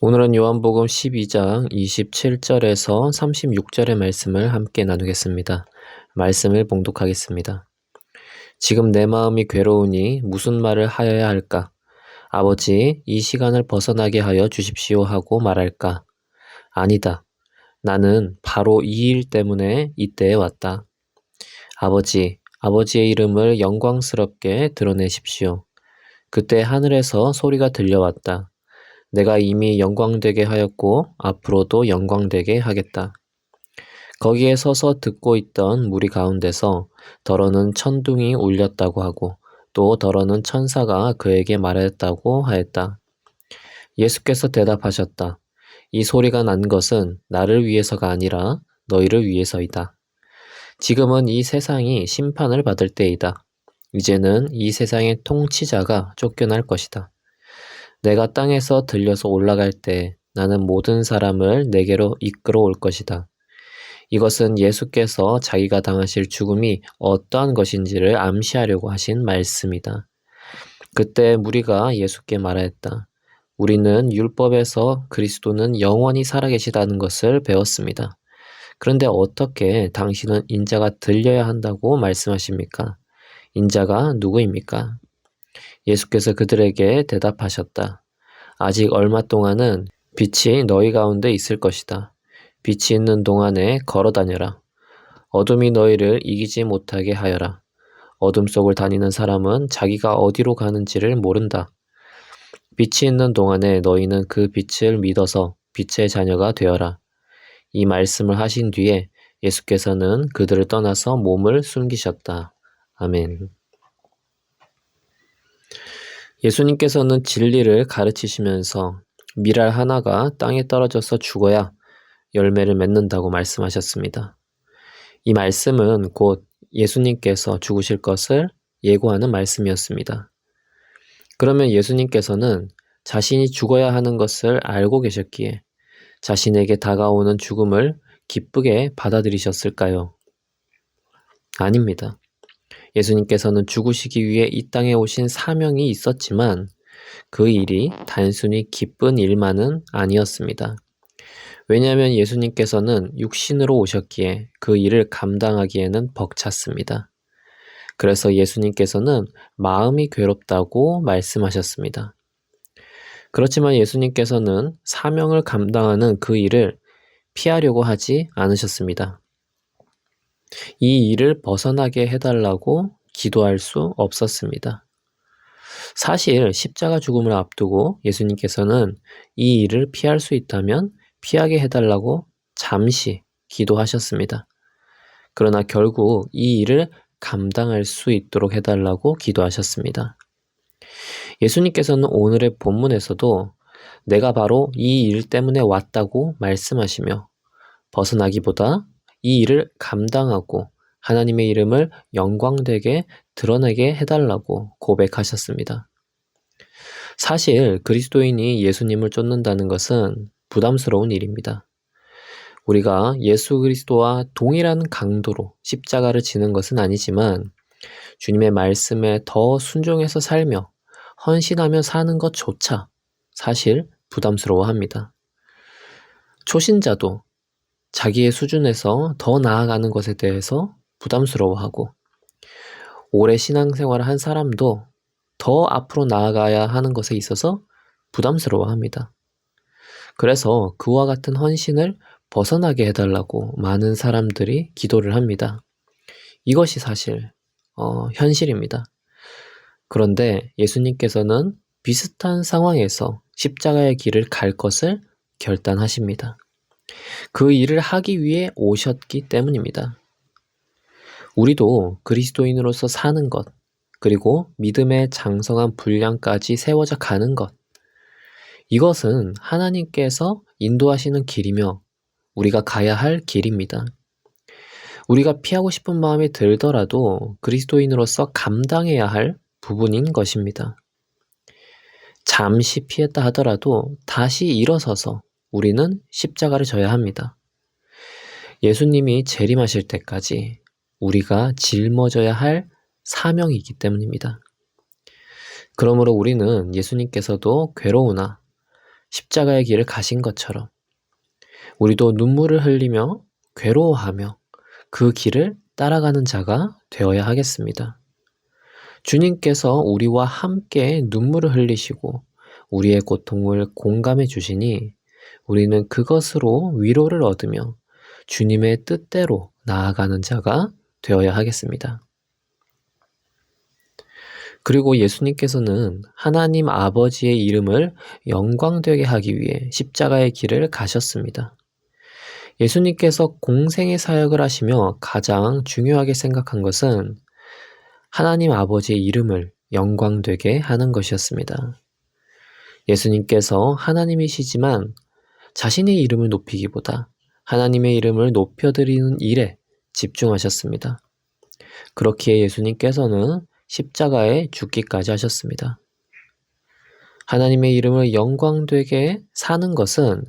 오늘은 요한복음 12장 27절에서 36절의 말씀을 함께 나누겠습니다. 말씀을 봉독하겠습니다. 지금 내 마음이 괴로우니 무슨 말을 하여야 할까? 아버지, 이 시간을 벗어나게 하여 주십시오 하고 말할까? 아니다. 나는 바로 이 일 때문에 이때에 왔다. 아버지, 아버지의 이름을 영광스럽게 드러내십시오. 그때 하늘에서 소리가 들려왔다. 내가 이미 영광되게 하였고 앞으로도 영광되게 하겠다. 거기에 서서 듣고 있던 무리 가운데서 더러는 천둥이 울렸다고 하고 또 더러는 천사가 그에게 말했다고 하였다. 예수께서 대답하셨다. 이 소리가 난 것은 나를 위해서가 아니라 너희를 위해서이다. 지금은 이 세상이 심판을 받을 때이다. 이제는 이 세상의 통치자가 쫓겨날 것이다. 내가 땅에서 들려서 올라갈 때 나는 모든 사람을 내게로 이끌어 올 것이다. 이것은 예수께서 자기가 당하실 죽음이 어떠한 것인지를 암시하려고 하신 말씀이다. 그때 무리가 예수께 말하였다. 우리는 율법에서 그리스도는 영원히 살아계시다는 것을 배웠습니다. 그런데 어떻게 당신은 인자가 들려야 한다고 말씀하십니까? 인자가 누구입니까? 예수께서 그들에게 대답하셨다. 아직 얼마 동안은 빛이 너희 가운데 있을 것이다. 빛이 있는 동안에 걸어 다녀라. 어둠이 너희를 이기지 못하게 하여라. 어둠 속을 다니는 사람은 자기가 어디로 가는지를 모른다. 빛이 있는 동안에 너희는 그 빛을 믿어서 빛의 자녀가 되어라. 이 말씀을 하신 뒤에 예수께서는 그들을 떠나서 몸을 숨기셨다. 아멘. 예수님께서는 진리를 가르치시면서 밀알 하나가 땅에 떨어져서 죽어야 열매를 맺는다고 말씀하셨습니다. 이 말씀은 곧 예수님께서 죽으실 것을 예고하는 말씀이었습니다. 그러면 예수님께서는 자신이 죽어야 하는 것을 알고 계셨기에 자신에게 다가오는 죽음을 기쁘게 받아들이셨을까요? 아닙니다. 예수님께서는 죽으시기 위해 이 땅에 오신 사명이 있었지만 그 일이 단순히 기쁜 일만은 아니었습니다. 왜냐하면 예수님께서는 육신으로 오셨기에 그 일을 감당하기에는 벅찼습니다. 그래서 예수님께서는 마음이 괴롭다고 말씀하셨습니다. 그렇지만 예수님께서는 사명을 감당하는 그 일을 피하려고 하지 않으셨습니다. 이 일을 벗어나게 해달라고 기도할 수 없었습니다. 사실 십자가 죽음을 앞두고 예수님께서는 이 일을 피할 수 있다면 피하게 해달라고 잠시 기도하셨습니다. 그러나 결국 이 일을 감당할 수 있도록 해달라고 기도하셨습니다. 예수님께서는 오늘의 본문에서도 내가 바로 이 일 때문에 왔다고 말씀하시며 벗어나기보다 이 일을 감당하고 하나님의 이름을 영광되게 드러내게 해달라고 고백하셨습니다. 사실 그리스도인이 예수님을 쫓는다는 것은 부담스러운 일입니다. 우리가 예수 그리스도와 동일한 강도로 십자가를 지는 것은 아니지만 주님의 말씀에 더 순종해서 살며 헌신하며 사는 것조차 사실 부담스러워합니다. 초신자도 자기의 수준에서 더 나아가는 것에 대해서 부담스러워하고 오래 신앙생활을 한 사람도 더 앞으로 나아가야 하는 것에 있어서 부담스러워합니다. 그래서 그와 같은 헌신을 벗어나게 해달라고 많은 사람들이 기도를 합니다. 이것이 사실 현실입니다. 그런데 예수님께서는 비슷한 상황에서 십자가의 길을 갈 것을 결단하십니다. 그 일을 하기 위해 오셨기 때문입니다. 우리도 그리스도인으로서 사는 것, 그리고 믿음의 장성한 분량까지 세워져 가는 것, 이것은 하나님께서 인도하시는 길이며 우리가 가야 할 길입니다. 우리가 피하고 싶은 마음이 들더라도 그리스도인으로서 감당해야 할 부분인 것입니다. 잠시 피했다 하더라도 다시 일어서서 우리는 십자가를 져야 합니다. 예수님이 재림하실 때까지 우리가 짊어져야 할 사명이기 때문입니다. 그러므로 우리는 예수님께서도 괴로우나 십자가의 길을 가신 것처럼 우리도 눈물을 흘리며 괴로워하며 그 길을 따라가는 자가 되어야 하겠습니다. 주님께서 우리와 함께 눈물을 흘리시고 우리의 고통을 공감해 주시니 우리는 그것으로 위로를 얻으며 주님의 뜻대로 나아가는 자가 되어야 하겠습니다. 그리고 예수님께서는 하나님 아버지의 이름을 영광되게 하기 위해 십자가의 길을 가셨습니다. 예수님께서 공생의 사역을 하시며 가장 중요하게 생각한 것은 하나님 아버지의 이름을 영광되게 하는 것이었습니다. 예수님께서 하나님이시지만 자신의 이름을 높이기보다 하나님의 이름을 높여드리는 일에 집중하셨습니다. 그렇기에 예수님께서는 십자가에 죽기까지 하셨습니다. 하나님의 이름을 영광되게 사는 것은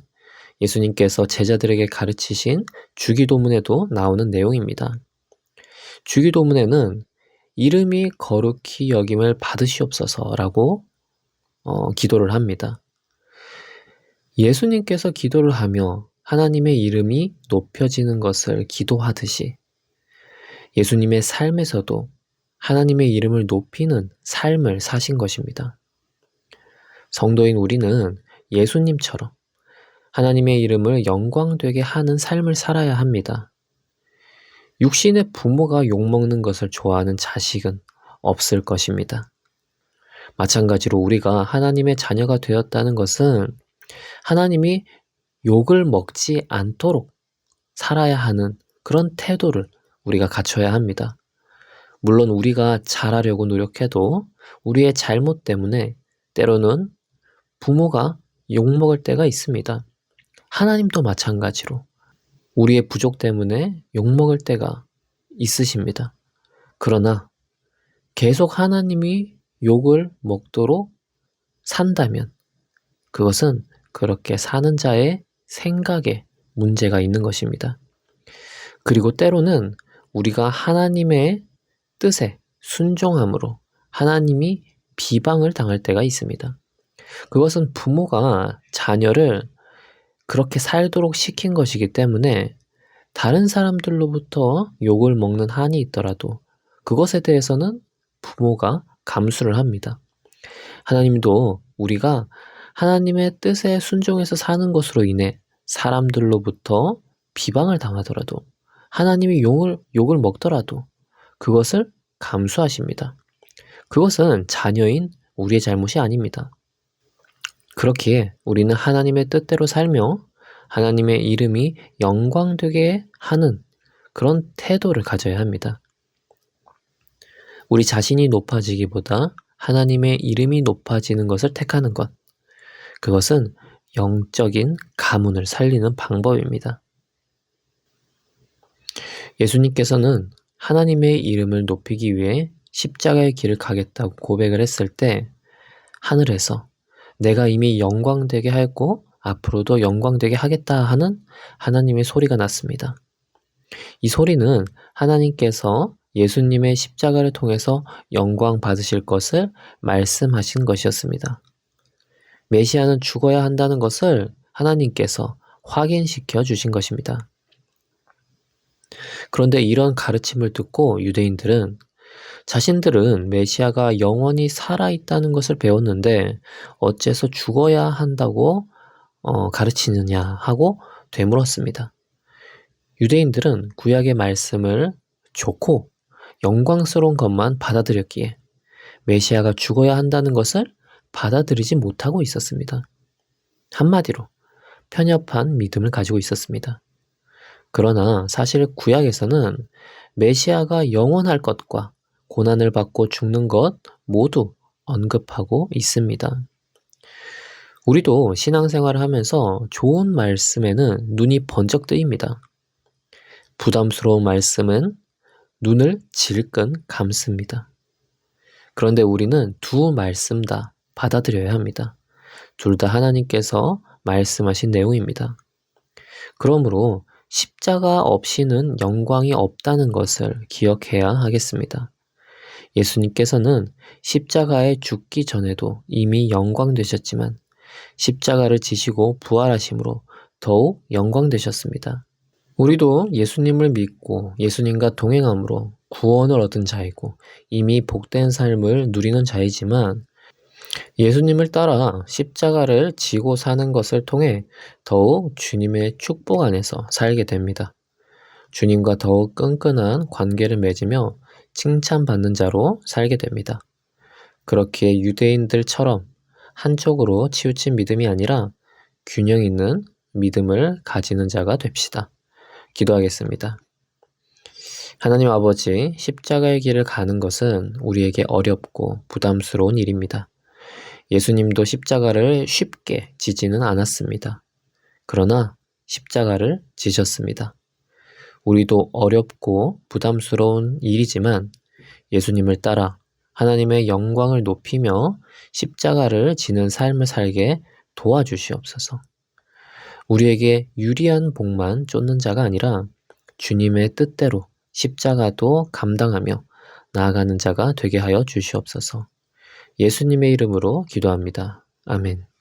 예수님께서 제자들에게 가르치신 주기도문에도 나오는 내용입니다. 주기도문에는 이름이 거룩히 여김을 받으시옵소서라고 기도를 합니다. 예수님께서 기도를 하며 하나님의 이름이 높여지는 것을 기도하듯이 예수님의 삶에서도 하나님의 이름을 높이는 삶을 사신 것입니다. 성도인 우리는 예수님처럼 하나님의 이름을 영광되게 하는 삶을 살아야 합니다. 육신의 부모가 욕먹는 것을 좋아하는 자식은 없을 것입니다. 마찬가지로 우리가 하나님의 자녀가 되었다는 것은 하나님이 욕을 먹지 않도록 살아야 하는 그런 태도를 우리가 갖춰야 합니다. 물론 우리가 잘하려고 노력해도 우리의 잘못 때문에 때로는 부모가 욕먹을 때가 있습니다. 하나님도 마찬가지로 우리의 부족 때문에 욕먹을 때가 있으십니다. 그러나 계속 하나님이 욕을 먹도록 산다면 그것은 그렇게 사는 자의 생각에 문제가 있는 것입니다. 그리고 때로는 우리가 하나님의 뜻에 순종함으로 하나님이 비방을 당할 때가 있습니다. 그것은 부모가 자녀를 그렇게 살도록 시킨 것이기 때문에 다른 사람들로부터 욕을 먹는 한이 있더라도 그것에 대해서는 부모가 감수를 합니다. 하나님도 우리가 하나님의 뜻에 순종해서 사는 것으로 인해 사람들로부터 비방을 당하더라도 하나님이 욕을 먹더라도 그것을 감수하십니다. 그것은 자녀인 우리의 잘못이 아닙니다. 그렇기에 우리는 하나님의 뜻대로 살며 하나님의 이름이 영광되게 하는 그런 태도를 가져야 합니다. 우리 자신이 높아지기보다 하나님의 이름이 높아지는 것을 택하는 것, 그것은 영적인 가문을 살리는 방법입니다. 예수님께서는 하나님의 이름을 높이기 위해 십자가의 길을 가겠다고 고백을 했을 때 하늘에서 내가 이미 영광되게 하였고 앞으로도 영광되게 하겠다 하는 하나님의 소리가 났습니다. 이 소리는 하나님께서 예수님의 십자가를 통해서 영광 받으실 것을 말씀하신 것이었습니다. 메시아는 죽어야 한다는 것을 하나님께서 확인시켜 주신 것입니다. 그런데 이런 가르침을 듣고 유대인들은 자신들은 메시아가 영원히 살아있다는 것을 배웠는데 어째서 죽어야 한다고 가르치느냐 하고 되물었습니다. 유대인들은 구약의 말씀을 좋고 영광스러운 것만 받아들였기에 메시아가 죽어야 한다는 것을 받아들이지 못하고 있었습니다. 한마디로 편협한 믿음을 가지고 있었습니다. 그러나 사실 구약에서는 메시아가 영원할 것과 고난을 받고 죽는 것 모두 언급하고 있습니다. 우리도 신앙생활을 하면서 좋은 말씀에는 눈이 번쩍 뜨입니다. 부담스러운 말씀은 눈을 질끈 감습니다. 그런데 우리는 두 말씀 다 받아들여야 합니다. 둘 다 하나님께서 말씀하신 내용입니다. 그러므로 십자가 없이는 영광이 없다는 것을 기억해야 하겠습니다. 예수님께서는 십자가에 죽기 전에도 이미 영광되셨지만 십자가를 지시고 부활하심으로 더욱 영광되셨습니다. 우리도 예수님을 믿고 예수님과 동행함으로 구원을 얻은 자이고 이미 복된 삶을 누리는 자이지만 예수님을 따라 십자가를 지고 사는 것을 통해 더욱 주님의 축복 안에서 살게 됩니다. 주님과 더욱 끈끈한 관계를 맺으며 칭찬받는 자로 살게 됩니다. 그렇게 유대인들처럼 한쪽으로 치우친 믿음이 아니라 균형 있는 믿음을 가지는 자가 됩시다. 기도하겠습니다. 하나님 아버지, 십자가의 길을 가는 것은 우리에게 어렵고 부담스러운 일입니다. 예수님도 십자가를 쉽게 지지는 않았습니다. 그러나 십자가를 지셨습니다. 우리도 어렵고 부담스러운 일이지만 예수님을 따라 하나님의 영광을 높이며 십자가를 지는 삶을 살게 도와주시옵소서. 우리에게 유리한 복만 쫓는 자가 아니라 주님의 뜻대로 십자가도 감당하며 나아가는 자가 되게 하여 주시옵소서. 예수님의 이름으로 기도합니다. 아멘.